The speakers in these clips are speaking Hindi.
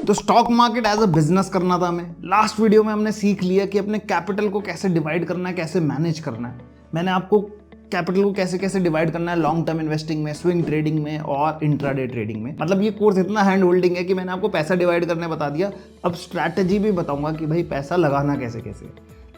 तो stock market as a business करना था हमें। लास्ट वीडियो में हमने सीख लिया कि अपने कैपिटल को कैसे डिवाइड करना है, कैसे मैनेज करना है। मैंने आपको कैपिटल को कैसे कैसे डिवाइड करना है लॉन्ग टर्म इन्वेस्टिंग में, स्विंग ट्रेडिंग में और इंट्राडे ट्रेडिंग में। मतलब ये कोर्स इतना हैंड होल्डिंग है कि मैंने आपको पैसा डिवाइड करने बता दिया, अब स्ट्रैटेजी भी बताऊंगा कि भाई पैसा लगाना कैसे कैसे।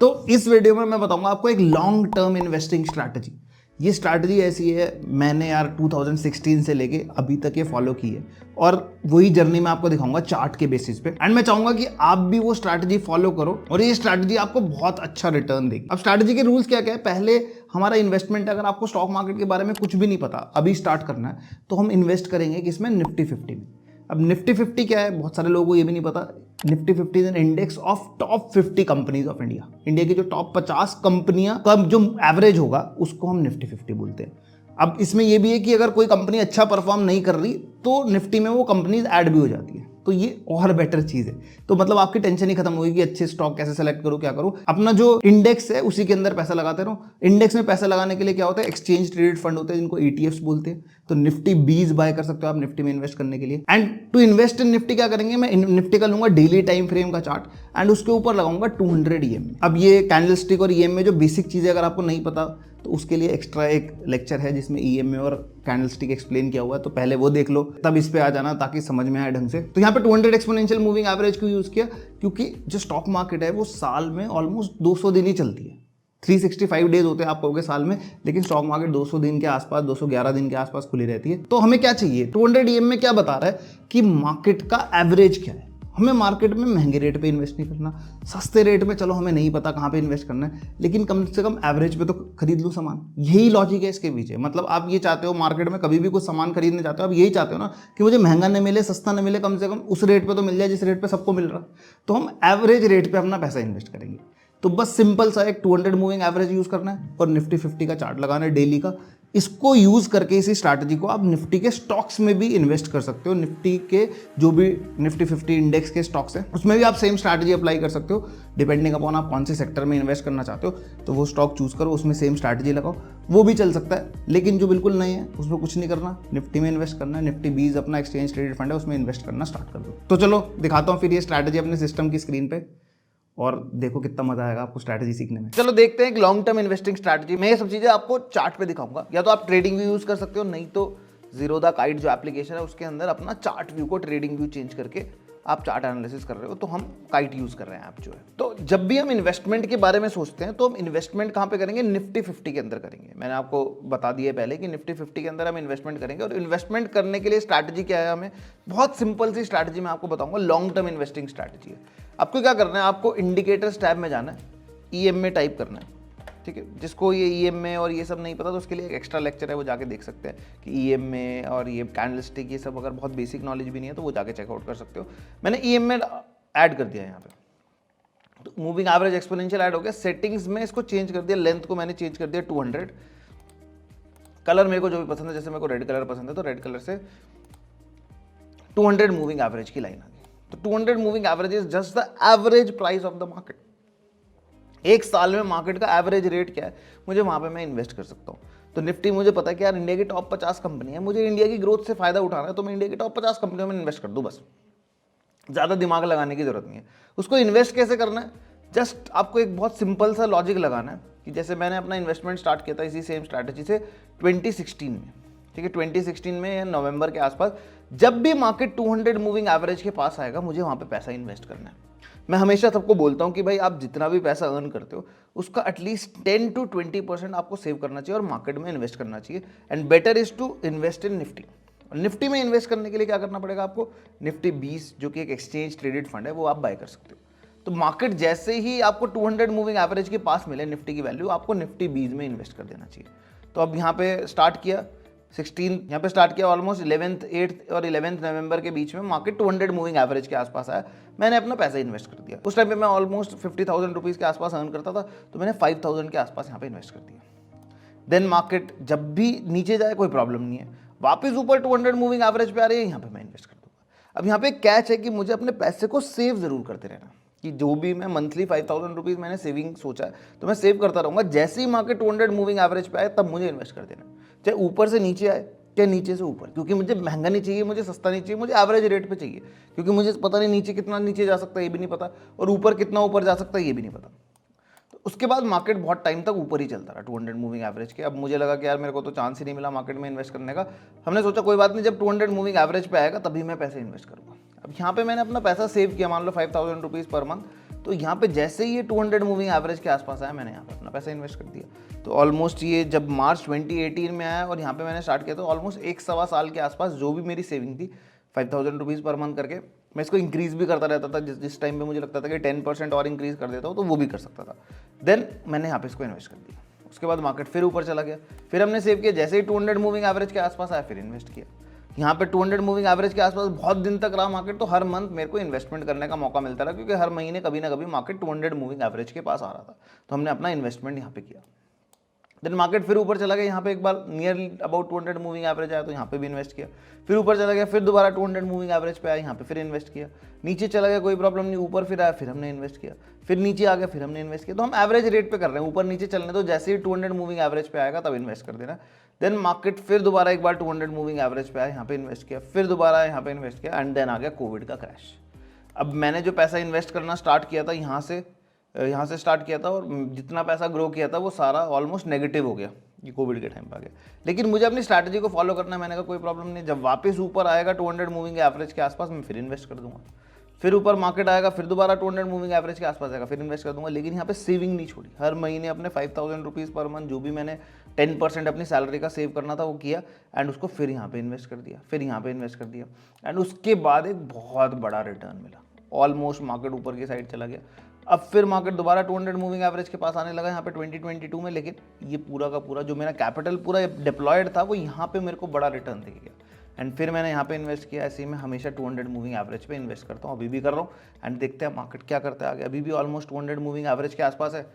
तो इस वीडियो में मैं बताऊंगा आपको एक लॉन्ग टर्म इन्वेस्टिंग स्ट्रैटेजी। ये स्ट्रैटेजी ऐसी है, मैंने यार 2016 से लेके अभी तक ये फॉलो की है और वही जर्नी मैं आपको दिखाऊंगा चार्ट के बेसिस पे। एंड मैं चाहूंगा कि आप भी वो स्ट्रैटेजी फॉलो करो और ये स्ट्रैटेजी आपको बहुत अच्छा रिटर्न देगी। अब स्ट्रैटेजी के रूल्स क्या क्या है। पहले हमारा इन्वेस्टमेंट, अगर आपको स्टॉक मार्केट के बारे में कुछ भी नहीं पता, अभी स्टार्ट करना है, तो हम इन्वेस्ट करेंगे किसमें, निफ्टी 50 में। अब निफ्टी 50 क्या है, बहुत सारे लोगों को ये भी नहीं पता। Nifty 50 is an index of top 50 companies of India. India की जो टॉप 50 कंपनियां का जो एवरेज होगा उसको हम निफ्टी 50 बोलते हैं। अब इसमें यह भी है कि अगर कोई कंपनी अच्छा परफॉर्म नहीं कर रही तो निफ्टी में वो कंपनीज ऐड भी हो जाती है, तो ये और बेटर चीज है। तो मतलब आपकी टेंशन ही खत्म होगी कि अच्छे स्टॉक कैसे सेलेक्ट करूं, क्या करूं। अपना जो इंडेक्स है उसी के अंदर पैसा लगाते रहो। इंडेक्स में पैसा लगाने के लिए क्या होता है, एक्सचेंज ट्रेडेड फंड होते हैं जिनको ETFs बोलते हैं। तो निफ्टी 20 बाय कर सकते हो आप निफ्टी में इन्वेस्ट करने के लिए। And to invest in Nifty क्या करेंगे, मैं निफ्टी का लूंगा डेली टाइम फ्रेम का चार्ट एंड उसके ऊपर लगाऊंगा 200 EM। अब ये कैंडलस्टिक और EM में जो बेसिक चीजें अगर आपको नहीं पता तो उसके लिए एक्स्ट्रा एक लेक्चर है जिसमें EM और कैंडलस्टिक एक्सप्लेन किया हुआ है, तो पहले वो देख लो तब इस पे आ जाना ताकि समझ में आए ढंग से। तो यहाँ पे 200 एक्सपोनेंशियल मूविंग एवरेज क्यों यूज किया, क्योंकि जो स्टॉक मार्केट है वो साल में ऑलमोस्ट 200 दिन ही चलती है। 365 डेज होते हैं आप कहोगे साल में, लेकिन स्टॉक मार्केट 200 दिन के आसपास, 211 दिन के आसपास खुली रहती है। तो हमें क्या चाहिए, 200 EM में क्या बता रहा है कि मार्केट का एवरेज क्या है। हमें मार्केट में महंगे रेट पे इन्वेस्ट नहीं करना, सस्ते रेट में चलो हमें नहीं पता कहाँ पे इन्वेस्ट करना है, लेकिन कम से कम एवरेज पे तो खरीद लो सामान। यही लॉजिक है इसके पीछे। मतलब आप ये चाहते हो मार्केट में कभी भी कुछ सामान खरीदने चाहते हो, आप यही चाहते हो ना कि मुझे महंगा न मिले, सस्ता न मिले, कम से कम उस रेट पे तो मिल जाए जिस रेट पे सबको मिल रहा। तो हम एवरेज रेट पे अपना पैसा इन्वेस्ट करेंगे। तो बस सिंपल सा एक 200 मूविंग एवरेज यूज करना है और निफ्टी 50 का चार्ट लगाना है डेली का। इसको यूज करके, इसी स्ट्रैटेजी को आप निफ्टी के स्टॉक्स में भी इन्वेस्ट कर सकते हो। निफ्टी के जो भी निफ्टी 50 इंडेक्स के स्टॉक्स हैं उसमें भी आप सेम स्ट्रैटेजी अप्लाई कर सकते हो, डिपेंडिंग अपॉन आप कौन से सेक्टर में इन्वेस्ट करना चाहते हो। तो वो स्टॉक चूज करो, उसमें सेम स्ट्रैटेजी लगाओ, वो भी चल सकता है। लेकिन जो बिल्कुल नहीं है उसमें कुछ नहीं करना, निफ्टी में इन्वेस्ट करना है। निफ्टी 20 अपना एक्सचेंज ट्रेडेड फंड है, उसमें इन्वेस्ट करना स्टार्ट कर दो। तो चलो दिखाता हूँ फिर ये स्ट्रैटेजी अपने सिस्टम की स्क्रीन पे और देखो कितना मजा आएगा आपको स्ट्रैटेजी सीखने में। चलो देखते हैं एक लॉन्ग टर्म इन्वेस्टिंग स्ट्रैटेजी। मैं ये सब चीजें आपको चार्ट पे दिखाऊंगा, या तो आप ट्रेडिंग व्यू यूज कर सकते हो, नहीं तो जीरोधा काइट जो एप्लीकेशन है उसके अंदर अपना चार्ट व्यू को ट्रेडिंग व्यू चेंज करके आप चार्ट एनालिसिस कर रहे हो, तो हम काइट यूज कर रहे हैं ऐप जो है। तो जब भी हम इन्वेस्टमेंट के बारे में सोचते हैं तो हम इन्वेस्टमेंट कहाँ पे करेंगे, निफ्टी 50 के अंदर करेंगे। मैंने आपको बता दिया पहले कि निफ्टी 50 के अंदर हम इन्वेस्टमेंट करेंगे। और इन्वेस्टमेंट करने के लिए स्ट्रैटेजी क्या है, हमें बहुत सिंपल सी स्ट्रैटेजी मैं आपको बताऊंगा, लॉन्ग टर्म इन्वेस्टिंग स्ट्रैटेजी है। आपको क्या करना है, आपको इंडिकेटर्स टैब में जाना है, EM में टाइप करना है, ठीक है। जिसको ये EM में और ये सब नहीं पता तो उसके लिए एक एक्स्ट्रा लेक्चर है, वो जाके देख सकते हैं कि EM में और ये कैंडलस्टिक ये सब अगर बहुत बेसिक नॉलेज भी नहीं है तो वो जाके चेकआउट कर सकते हो। मैंने EM में ऐड कर दिया यहाँ पे, तो मूविंग एवरेज एक्सपोनेंशियल ऐड हो गया। सेटिंग्स में इसको चेंज कर दिया, लेंथ को मैंने चेंज कर दिया 200। कलर मेरे को जो भी पसंद है, जैसे मेरे को रेड कलर पसंद है तो रेड कलर से 200 मूविंग एवरेज की लाइन आ गई। तो 200 moving average is just the average price of the market. एक साल में मार्केट का एवरेज रेट क्या है, मुझे वहां पे मैं इन्वेस्ट कर सकता हूं। तो निफ्टी मुझे पता है कि यार इंडिया की टॉप 50 कंपनी है, मुझे इंडिया की ग्रोथ से फायदा उठाना है, तो मैं इंडिया की टॉप 50 कंपनियों में इन्वेस्ट कर दूं, बस ज्यादा दिमाग लगाने की जरूरत नहीं है। उसको इन्वेस्ट कैसे करना है, जस्ट आपको एक बहुत सिंपल सा लॉजिक लगाना है कि जैसे मैंने अपना इन्वेस्टमेंट स्टार्ट किया था इसी सेम स्ट्रैटेजी से 2016 में, ठीक है। 2016 में या नवंबर के आसपास जब भी मार्केट 200 मूविंग एवरेज के पास आएगा मुझे वहां पे पैसा इन्वेस्ट करना है। मैं हमेशा सबको बोलता हूं कि भाई आप जितना भी पैसा अर्न करते हो उसका एटलीस्ट 10 to 20% आपको सेव करना चाहिए और मार्केट में इन्वेस्ट करना चाहिए। And better is to invest in Nifty. और निफ्टी में इन्वेस्ट करने के लिए क्या करना पड़ेगा आपको, निफ्टी 20 जो कि एक एक्सचेंज ट्रेडेड फंड है वो आप बाय कर सकते हो। तो मार्केट जैसे ही आपको 200 मूविंग एवरेज के पास मिले निफ्टी की वैल्यू, आपको निफ्टी 20 में इन्वेस्ट कर देना चाहिए। तो अब यहाँ पे स्टार्ट किया 16, यहाँ पे स्टार्ट किया, ऑलमोस्ट 11th 8th और 11th नवंबर के बीच में मार्केट 200 मूविंग एवरेज के आसपास आया, मैंने अपना पैसा इन्वेस्ट कर दिया। उस टाइम पे मैं ऑलमोस्ट 50,000 रुपीज़ के आसपास अर्न करता था, तो मैंने 5,000 के आसपास यहाँ पे इन्वेस्ट कर दिया। देन मार्केट जब भी नीचे जाए कोई प्रॉब्लम नहीं है, वापस ऊपर 200 मूविंग एवरेज पे आ रही है, यहाँ पे मैं इन्वेस्ट कर दूंगा। अब यहाँ पे कैच है कि मुझे अपने पैसे को सेव जरूर करते रहना, कि जो भी मैं मंथली 5,000 रुपीज़ मैंने सेविंग सोचा है तो मैं सेव करता रहूँगा। जैसे ही मार्केट 200 मूविंग एवरेज पे आए तब मुझे इन्वेस्ट कर देना, चाहे ऊपर से नीचे आए क्या नीचे से ऊपर, क्योंकि मुझे महंगा नहीं चाहिए, मुझे सस्ता नहीं चाहिए, मुझे एवरेज रेट पे चाहिए, क्योंकि मुझे पता नहीं नीचे कितना नीचे जा सकता है ये भी नहीं पता, और ऊपर कितना ऊपर जा सकता है ये भी नहीं पता। तो उसके बाद मार्केट बहुत टाइम तक ऊपर ही चलता रहा 200 मूविंग एवरेज के। अब मुझे लगा कि यार मेरे को तो चांस ही नहीं मिला मार्केट में इन्वेस्ट करने का। हमने सोचा कोई बात नहीं, जब 200 मूविंग एवरेज पे आएगा तभी मैं पैसे इन्वेस्ट करूँगा। अब यहाँ पे मैंने अपना पैसा सेव किया, मान लो 5000 रुपीज़ पर मंथ, तो यहाँ पे जैसे ही ये 200 मूविंग एवरेज के आसपास आया, मैंने यहाँ पे अपना पैसा इन्वेस्ट कर दिया। तो ऑलमोस्ट ये जब मार्च 2018 में आया और यहाँ पे मैंने स्टार्ट किया, तो ऑलमोस्ट 1-1.25 साल के आसपास जो भी मेरी सेविंग थी 5000 रुपीज़ पर मंथ करके, मैं इसको इंक्रीज़ भी करता रहता था। जिस टाइम पे मुझे लगता था कि 10% और इंक्रीज़ कर देता हूँ तो वो भी कर सकता था। देन मैंने यहाँ पे इसको इन्वेस्ट कर दिया। उसके बाद मार्केट फिर ऊपर चला गया, फिर हमने सेव किया, जैसे ही 200 मूविंग एवरेज के आसपास आया फिर इन्वेस्ट किया। यहाँ पे 200 मूविंग एवरेज के आसपास बहुत दिन तक रहा मार्केट, तो हर मंथ मेरे को इन्वेस्टमेंट करने का मौका मिलता रहा, क्योंकि हर महीने कभी ना कभी मार्केट 200 मूविंग एवरेज के पास आ रहा था। तो हमने अपना इन्वेस्टमेंट यहाँ पे किया। देन मार्केट फिर ऊपर चला गया, यहाँ पे एक बार नियरली अबाउट 200 मूविंग एवरेज आया तो यहाँ पे भी इन्वेस्ट किया। फिर ऊपर चला गया, फिर दोबारा 200 मूविंग एवरेज पे आया, यहाँ पे फिर इन्वेस्ट किया। नीचे चला गया, कोई प्रॉब्लम नहीं, ऊपर फिर आया, फिर हमने इन्वेस्ट किया। फिर नीचे आ गया, फिर हमने इन्वेस्ट किया। तो हम एवरेज रेट पे कर रहे हैं, ऊपर नीचे चलने दो, जैसे ही 200 मूविंग एवरेज पे आएगा तब इन्वेस्ट कर देना। देन मार्केट फिर दोबारा एक बार 200 मूविंग एवरेज पे आया, यहाँ पे इन्वेस्ट किया, फिर दोबारा यहाँ पे इन्वेस्ट किया, एंड देन आ गया कोविड का क्रैश। अब मैंने जो पैसा इन्वेस्ट करना स्टार्ट किया था यहाँ से स्टार्ट किया था, और जितना पैसा ग्रो किया था वो सारा ऑलमोस्ट नेगेटिव हो गया, ये कोविड के टाइम पे आ गया। लेकिन मुझे अपनी स्ट्रैटेजी को फॉलो करना है, मैंने कहा कोई प्रॉब्लम नहीं, जब वापस ऊपर आएगा 200 मूविंग एवरेज के आसपास मैं फिर इन्वेस्ट कर दूंगा। फिर ऊपर मार्केट आएगा, फिर दोबारा 200 मूविंग एवरेज के आसपास आएगा, फिर इन्वेस्ट कर दूंगा। लेकिन यहाँ पे सेविंग नहीं छोड़ी, हर महीने अपने 5000 रुपीज़ पर मंथ जो भी मैंने 10% अपनी सैलरी का सेव करना था वो किया, एंड उसको फिर यहाँ पे इन्वेस्ट कर दिया, फिर यहाँ पे इन्वेस्ट कर दिया। एंड उसके बाद एक बहुत बड़ा रिटर्न मिला, ऑलमोस्ट मार्केट ऊपर की साइड चला गया। अब फिर मार्केट दोबारा 200 मूविंग एवरेज के पास आने लगा यहाँ पे 2022 में। लेकिन ये पूरा का पूरा जो मेरा कैपिटल पूरा डिप्लॉयड था वो यहाँ पे मेरे को बड़ा रिटर्न दे गया, एंड फिर मैंने यहाँ पे इन्वेस्ट किया। ऐसे ही मैं हमेशा 200 मूविंग एवरेज पे इन्वेस्ट करता हूँ, अभी भी कर रहा हूँ, एंड देखते हैं मार्केट क्या करता है आगे। अभी भी ऑलमोस्ट 200 मूविंग एवरेज के आसपास है।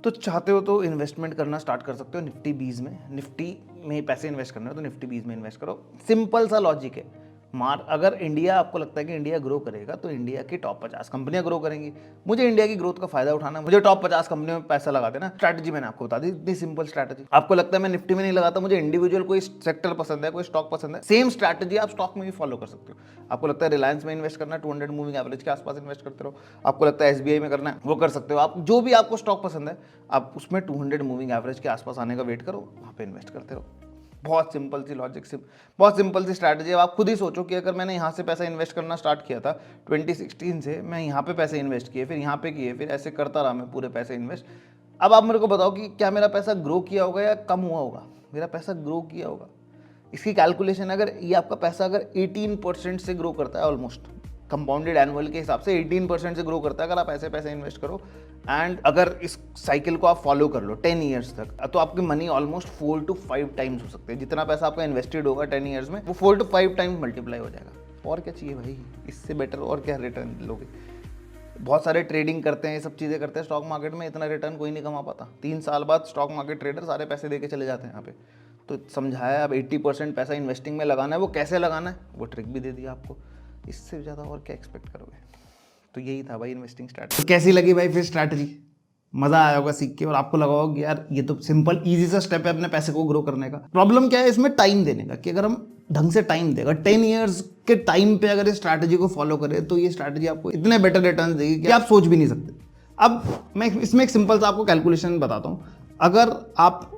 तो चाहते हो तो इन्वेस्टमेंट करना स्टार्ट कर सकते हो निफ्टी 20 में। निफ्टी में पैसे इन्वेस्ट करना है तो निफ्टी 20 में इन्वेस्ट करो। सिंपल सा लॉजिक है। अगर इंडिया, आपको लगता है कि इंडिया ग्रो करेगा तो इंडिया की टॉप 50 कंपनियां ग्रो करेंगी। मुझे इंडिया की ग्रोथ का फायदा उठाना है, मुझे टॉप 50 कंपनियों में पैसा लगा देना। स्ट्रैटेजी मैंने आपको बता दी, इतनी सिंपल स्ट्रैटेजी। आपको लगता है मैं निफ्टी में नहीं लगाता, मुझे इंडिविजुअल कोई सेक्टर पसंद है, कोई स्टॉक पसंद है, सेम स्ट्रैटेजी आप स्टॉक में भी फॉलो कर सकते हो। आपको लगता है रिलायंस में इन्वेस्ट करना है, 200 मूविंग एवरेज के आसपास इन्वेस्ट करते रहो। आपको लगता है SBI में करना है, वो कर सकते हो। आप जो भी आपको स्टॉक पसंद है आप उसमें 200 मूविंग एवरेज के आसपास आने का वेट करो, वहाँ पे इन्वेस्ट करते रहो। बहुत सिंपल सी लॉजिक, बहुत सिंपल सी स्ट्रैटेजी। अब आप खुद ही सोचो कि अगर मैंने यहाँ से पैसा इन्वेस्ट करना स्टार्ट किया था 2016 से, मैं यहाँ पे पैसे इन्वेस्ट किए, फिर यहाँ पे किए, फिर ऐसे करता रहा मैं पूरे पैसे इन्वेस्ट। अब आप मेरे को बताओ कि क्या मेरा पैसा ग्रो किया होगा या कम हुआ होगा? मेरा पैसा ग्रो किया होगा। इसकी कैलकुलेशन, अगर ये आपका पैसा अगर 18% से ग्रो करता है, ऑलमोस्ट कंपाउंडेड एनुअल के हिसाब से 18% से ग्रो करता है अगर आप ऐसे पैसे इन्वेस्ट करो, एंड अगर इस साइकिल को आप फॉलो कर लो 10 ईयर्स तक, तो आपकी मनी ऑलमोस्ट 4 to 5 टाइम्स हो सकते हैं। जितना पैसा आपका इन्वेस्टेड होगा 10 ईयर्स में, वो 4 to 5 टाइम्स मल्टीप्लाई हो जाएगा। और क्या चाहिए भाई, इससे बेटर और क्या रिटर्न लोगे? बहुत सारे ट्रेडिंग करते हैं, ये सब चीज़ें करते हैं स्टॉक मार्केट में, इतना रिटर्न कोई नहीं कमा पाता। 3 साल बाद स्टॉक मार्केट ट्रेडर सारे पैसे दे के चले जाते हैं यहाँ पे। तो समझाया, अब 80% पैसा इन्वेस्टिंग में लगाना है, वो कैसे लगाना है वो ट्रिक भी दे दिया आपको। इससे ज़्यादा और क्या एक्सपेक्ट करोगे? तो यही था भाई इन्वेस्टिंग स्ट्रैटेजी। तो कैसी लगी भाई फिर स्ट्रैटेजी? मज़ा आया होगा सीख के, और आपको लगा होगा कि यार ये तो सिंपल ईजी सा स्टेप है अपने पैसे को ग्रो करने का। प्रॉब्लम क्या है इसमें? टाइम देने का, कि अगर हम ढंग से टाइम देगा, 10 ईयर्स के टाइम पे अगर इस स्ट्रैटेजी को फॉलो करें तो ये स्ट्रैटेजी आपको इतने बेटर रिटर्न देगी कि आप सोच भी नहीं सकते। अब मैं इसमें एक सिंपल सा आपको कैलकुलेशन बताता हूँ। अगर आप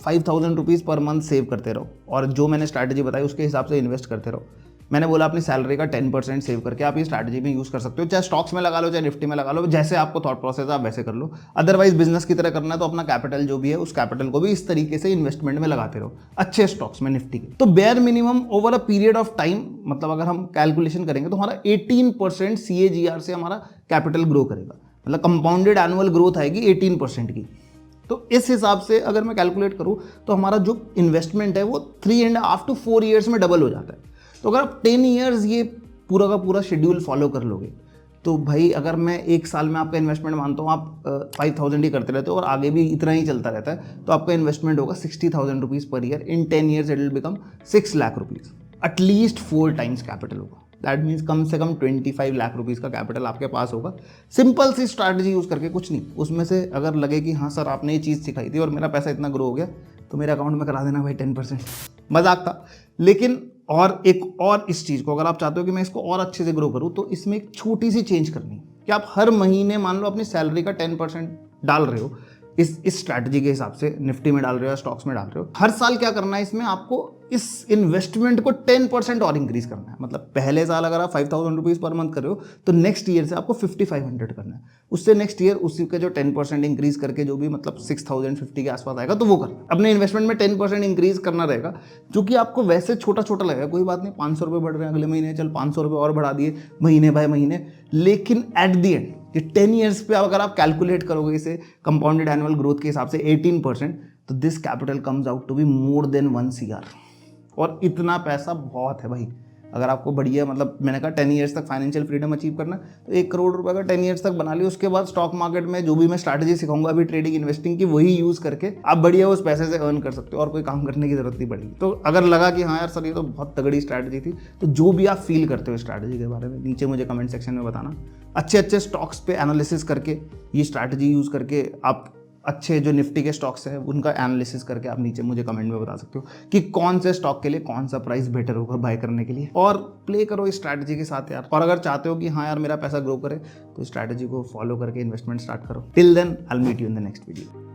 5000 रुपीज़ पर मंथ सेव करते रहो और जो मैंने स्ट्रैटेजी बताई उसके हिसाब से इन्वेस्ट करते रहो, मैंने बोला अपनी सैलरी का 10% सेव करके आप ये स्ट्रैटेजी में यूज़ कर सकते हो। चाहे स्टॉक्स में लगा लो, चाहे निफ्टी में लगा लो, जैसे आपको थॉट प्रोसेस है आप वैसे कर लो। अदरवाइज बिजनेस की तरह करना है तो अपना कैपिटल जो भी है उस कैपिटल को भी इस तरीके से इन्वेस्टमेंट में लगाते रहो, अच्छे स्टॉक्स में, निफ्टी के। तो bare minimum over a period of time, मतलब अगर हम कैलकुलेशन करेंगे तो हमारा 18% CAGR से हमारा कैपिटल ग्रो करेगा, मतलब कंपाउंडेड एनुअल ग्रोथ आएगी 18% की। तो इस हिसाब से अगर मैं कैलकुलेट करूं तो हमारा जो इन्वेस्टमेंट है वो 3.5 to 4 ईयर्स में डबल हो जाता है। तो अगर आप 10 ईयर्स ये पूरा का पूरा शेड्यूल फॉलो कर लोगे तो भाई, अगर मैं एक साल में आपका इन्वेस्टमेंट मानता हूँ आप 5000 ही करते रहते हो और आगे भी इतना ही चलता रहता है, तो आपका इन्वेस्टमेंट होगा 60,000 rupees per year. In 10 years it will become 6 lakh rupees, at least 4 times capital होगा। दैट मीन्स कम से कम 25 लाख रुपीज़ का कैपिटल आपके पास होगा। सिंपल सी स्ट्रैटेजी यूज़ करके, कुछ नहीं। उसमें से अगर लगे कि हाँ सर आपने ये चीज़ सिखाई थी और मेरा पैसा इतना ग्रो हो गया, तो मेरे अकाउंट में करा देना भाई 10%। मजाक था। लेकिन और एक और इस चीज़ को अगर आप चाहते हो कि मैं इसको और अच्छे से ग्रो करूँ, तो इसमें एक छोटी सी चेंज करनी है कि आप हर महीने मान लो अपनी सैलरी का 10% डाल रहे हो इस स्ट्रैटेजी के हिसाब से, निफ्टी में डाल रहे हो या स्टॉक्स में डाल रहे हो। हर साल क्या करना है, इसमें आपको इस इन्वेस्टमेंट को 10% और इंक्रीज करना है। मतलब पहले साल अगर आप 5000 रुपीज़ पर मंथ कर रहे हो, तो नेक्स्ट ईयर से आपको 5500 करना है। उससे नेक्स्ट ईयर उसी का जो 10% इंक्रीज करके जो भी मतलब 6050 के आसपास आएगा, तो वो करना। अपने इन्वेस्टमेंट में 10% इंक्रीज करना रहेगा, जो कि आपको वैसे छोटा छोटा लगेगा, कोई बात नहीं, 500 रुपये बढ़ रहे हैं अगले महीने, चल 500 रुपये और बढ़ा दिए महीने बाय महीने। लेकिन एट द एंड ये 10 ईयर्स पे अगर आप कैलकुलेट करोगे इसे कंपाउंडेड एनुअल ग्रोथ के हिसाब से 18%, तो this capital comes out to be more than 1 CR। और इतना पैसा बहुत है भाई। अगर आपको बढ़िया, मतलब मैंने कहा 10 ईयर्स तक फाइनेंशियल फ्रीडम अचीव करना, तो 1 करोड़ रुपए का 10 ईयर्स तक बना लिया। उसके बाद स्टॉक मार्केट में जो भी मैं स्ट्रैटेजी सिखाऊंगा अभी ट्रेडिंग इन्वेस्टिंग की, वही यूज करके आप बढ़िया उस पैसे से अर्न कर सकते हो और कोई काम करने की जरूरत नहीं पड़ेगी। तो अगर लगा कि हाँ यार सर ये तो बहुत तगड़ी स्ट्रैटेजी थी, तो जो भी आप फील करते हो स्ट्रैटेजी के बारे में नीचे मुझे कमेंट सेक्शन में बताना। अच्छे अच्छे स्टॉक्स पे एनालिसिस करके, ये स्ट्रैटेजी यूज करके आप अच्छे जो निफ्टी के स्टॉक्स हैं उनका एनालिसिस करके आप नीचे मुझे कमेंट में बता सकते हो कि कौन से स्टॉक के लिए कौन सा प्राइस बेटर होगा बाय करने के लिए, और प्ले करो इस स्ट्रैटेजी के साथ यार। और अगर चाहते हो कि हाँ यार मेरा पैसा ग्रो करे, तो स्ट्रैटेजी को फॉलो करके इन्वेस्टमेंट स्टार्ट करो। Till then I will meet you in the next video.